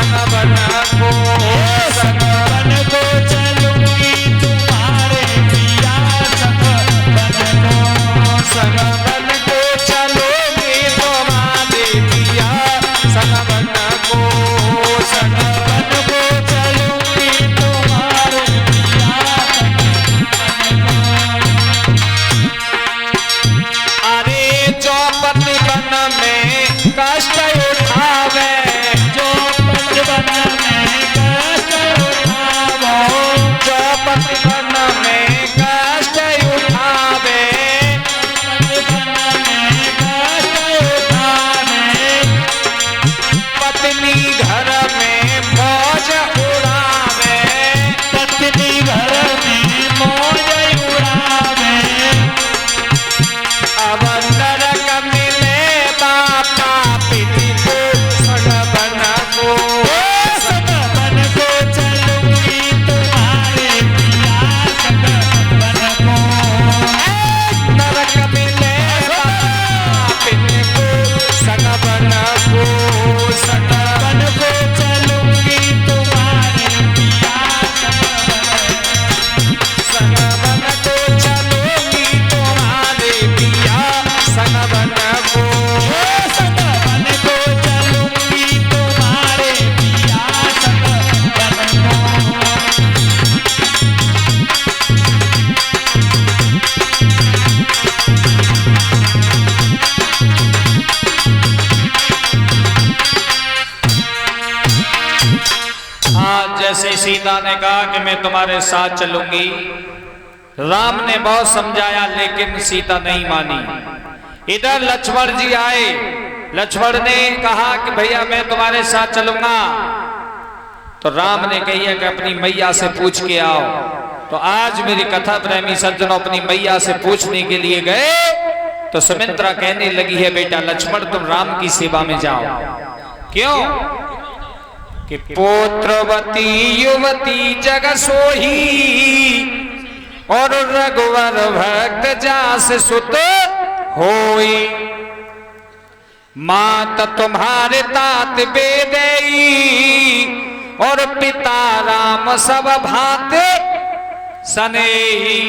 संग बन को, संग बन को चलूंगी तुम्हारे पिया संग बन को, संग बन को चलूंगी तुम्हारे पिया संग बन को, संग बन को चलूंगी तुम्हारे पिया अरे चौपट बन में कष्ट उठावे, चौपट बन में कष्ट उठावे, चौपट बन में कष्ट उठावे, चौपट बन में कष्ट उठावे, पत्नी घर में मौज उड़ावे, पत्नी घर में मौज उड़ावे, अब नरक मिले बापा पिता को, संग बन को, संग बन को चलूंगी तुम्हारे पिया संग बन को, नरक मिले बापा पिता को, संग बन को, संग बन को चलूंगी तुम्हारे पिया संग बन को, चलूंगी तुम्हारे पिया संग बन को, संग बन को चलूंगी तुम्हारे पिया संग बन को। आज जैसे सीता ने कहा कि मैं तुम्हारे साथ चलूंगी, राम ने बहुत समझाया लेकिन सीता नहीं मानी। इधर लक्ष्मण जी आए, लक्ष्मण ने कहा कि भैया मैं तुम्हारे साथ चलूंगा, तो राम ने कही कि अपनी मैया से पूछ के आओ। तो आज मेरी कथा प्रेमी सज्जनों अपनी मैया से पूछने के लिए गए, तो सुमित्रा कहने लगी है बेटा लक्ष्मण तुम राम की सेवा में जाओ। क्यों कि पुत्रवती युवती जग सोही, और रघुवर भक्त जास सुत होई, मात तुम्हारे तात बेदई, और पिता राम सब भांति सनेही,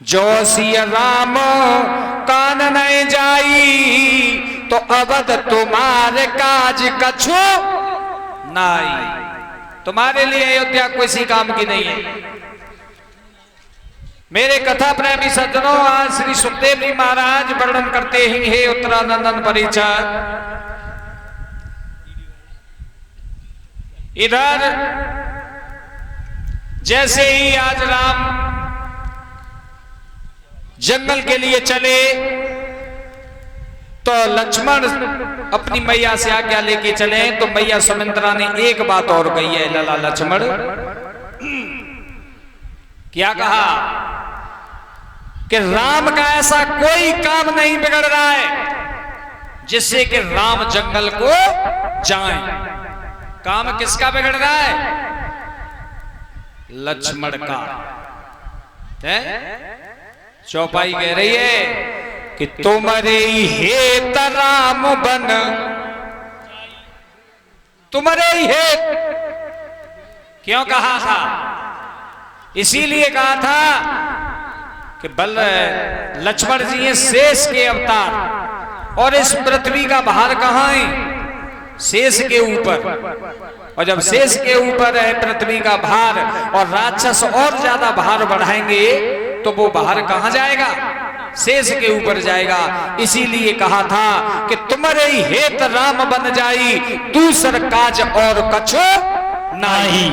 जो सिय राम कान नहीं जाई, तो अवध तुम्हारे काज कछु नहीं। तुम्हारे लिए अयोध्या किसी काम की नहीं है। मेरे कथा प्रेमी सज्जनों आज श्री सुखदेव जी महाराज वर्णन करते ही हे उत्तरानंदन परिचय। इधर जैसे ही आज राम जंगल के लिए चले, तो लक्ष्मण अपनी मैया से आज्ञा लेके चले, तो मैया सुमित्रा ने एक बात और कही है, लला लक्ष्मण क्या कहा कि राम का ऐसा कोई काम नहीं बिगड़ रहा है जिससे कि राम जंगल को जाएं। काम किसका बिगड़ रहा है? लक्ष्मण का। चौपाई कह रही है कि तुम्हारे हेत राम बन, तुम्हारे ही हेत। क्यों कहा था? इसीलिए कहा था कि बल लक्ष्मण जी हैं शेष के अवतार, और इस पृथ्वी का भार कहां है? शेष के ऊपर। और जब शेष के ऊपर है पृथ्वी का भार और राक्षस और ज्यादा भार बढ़ाएंगे तो वो भार कहां जाएगा? शेष के ऊपर जाएगा। इसीलिए कहा था कि तुम्हारे ही हेत राम बन जाई, दूसर काज और कछु नहीं।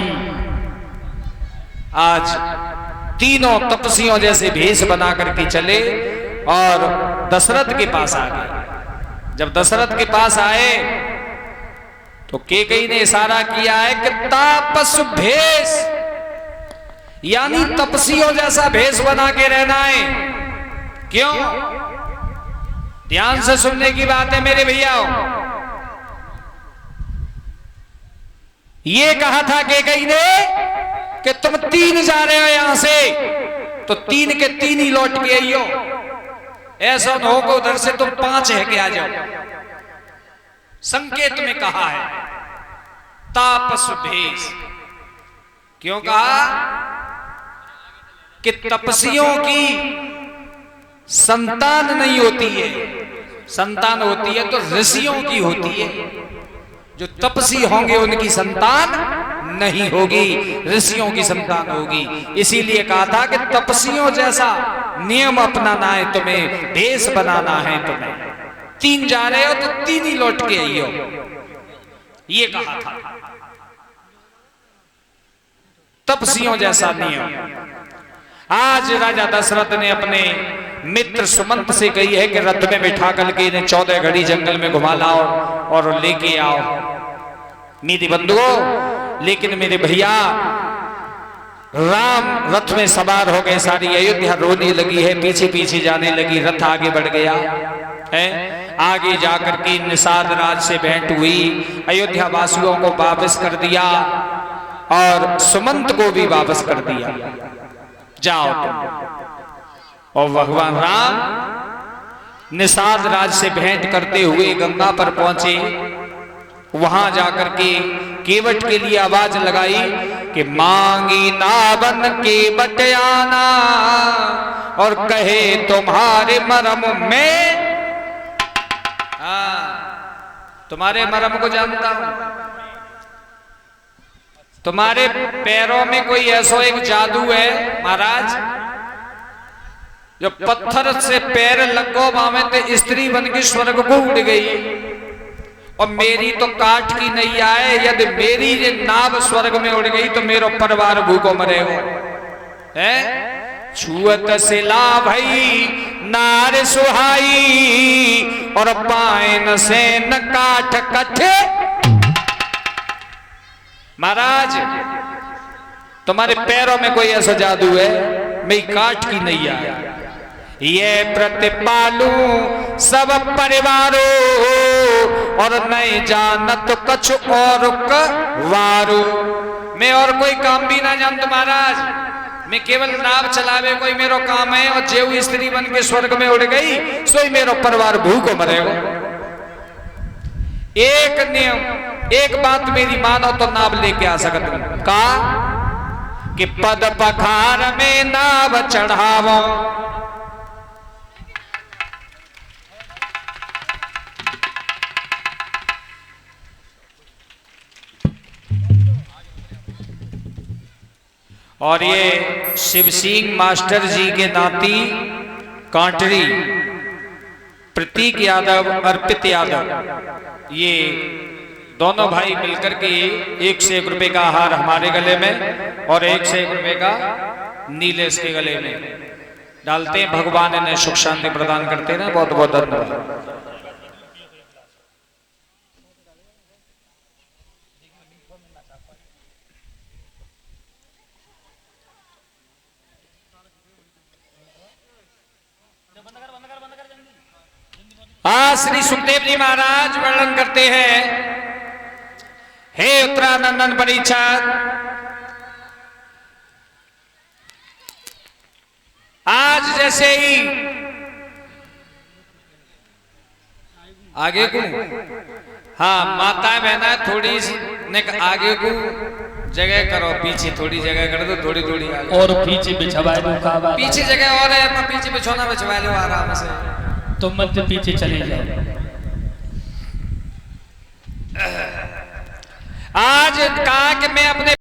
आज तीनों तपस्वियों जैसे भेष बना करके चले और दशरथ के पास आ गए। जब दशरथ के पास आए तो कैकेयी ने इशारा किया है कि तापस भेष, यानी तपस्वियों जैसा भेष बना के रहना है। क्यों? ध्यान से सुनने की बात है मेरे भैया। ये कहा था कैकेयी ने कि तुम 3 जा रहे हो यहां से, तो 3 के 3 ही लौट के आइयो। ऐसा न हो उधर से तुम 5 है के आ जाओ। संकेत में कहा है। तापस भेष। क्यों कहा कि तपस्वियों की संतान नहीं होती है, संतान होती है तो ऋषियों की होती है। जो तपस्वी होंगे उनकी संतान नहीं होगी, ऋषियों की संतान होगी। इसीलिए कहा था कि तपस्वियों जैसा नियम अपनाना है तुम्हें, देश बनाना है तुम्हें। 3 जा रहे हो तो 3 ही लौट के आइयो, ये कहा था। तपस्वियों जैसा नियम। आज राजा दशरथ ने अपने मित्र सुमंत से कही है कि रथ में बिठा करके इन्हें 14 घड़ी जंगल में घुमा लाओ और लेके आओ। मेरी बंधुओं, लेकिन मेरे भैया राम रथ में सवार हो गए, सारी अयोध्या रोने लगी है, पीछे पीछे जाने लगी, रथ आगे बढ़ गया है। आगे जाकर के निषाद राज से भेंट हुई, अयोध्या वासियों को वापस कर दिया और सुमंत को भी वापस कर दिया, जाओ तुम। और भगवान राम निषाद राज से भेंट करते हुए गंगा पर पहुंचे। वहां जाकर के केवट के लिए आवाज लगाई कि मांगी नावन के बटयाना और कहे तुम्हारे मरम में, तुम्हारे मरम को जानता हूं। तुम्हारे पैरों में कोई ऐसा एक जादू है महाराज, जो पत्थर से पैर लगो बामे ते स्त्री बन के स्वर्ग को उड़ गई, और मेरी तो काट की नहीं आए। यदि मेरी ये नाव स्वर्ग में उड़ गई तो मेरो परिवार भूखो मरे हो। छुअत से ला भई नार सुहाई और पायन से न काठ कथे। महाराज तुम्हारे पैरों में कोई ऐसा जादू है, मैं काट की नहीं आया। ये प्रतिपालू सब परिवारों और नहीं जानत कछु और वारू। मैं और कोई काम भी ना जानता महाराज, मैं केवल नाव चलावे कोई मेरो काम है। और जेऊ स्त्री बन के स्वर्ग में उड़ गई सोई मेरो परिवार भूखो मरेगा। एक नियम, एक बात मेरी मानो तो नाव लेके आ सकते का कि पद पखार में नाव चढ़ावो। और ये शिव सिंह मास्टर जी के नाती कांटरी प्रतीक यादव, अर्पित यादव, ये दोनों भाई मिलकर के 1 से 1 रुपए का हार हमारे गले में और 1 से 1 रुपए का नीलेश के गले में डालते हैं। भगवान इन्हें सुख शांति प्रदान करते हैं। बहुत बहुत धन्यवाद। श्री सुखदेव जी महाराज वर्णन करते हैं, हे उत्तरानंदन परीक्षित, आज जैसे ही आगे को, हाँ माता बहना थोड़ी ने आगे को जगह करो, पीछे थोड़ी जगह कर दो, थोड़ी थोड़ी और पीछे बिछवा लो, पीछे जगह और है, मैं पीछे बिछोना बिछवा लो आराम से, तो मत पीछे चले जाओ। आज कहा कि मैं अपने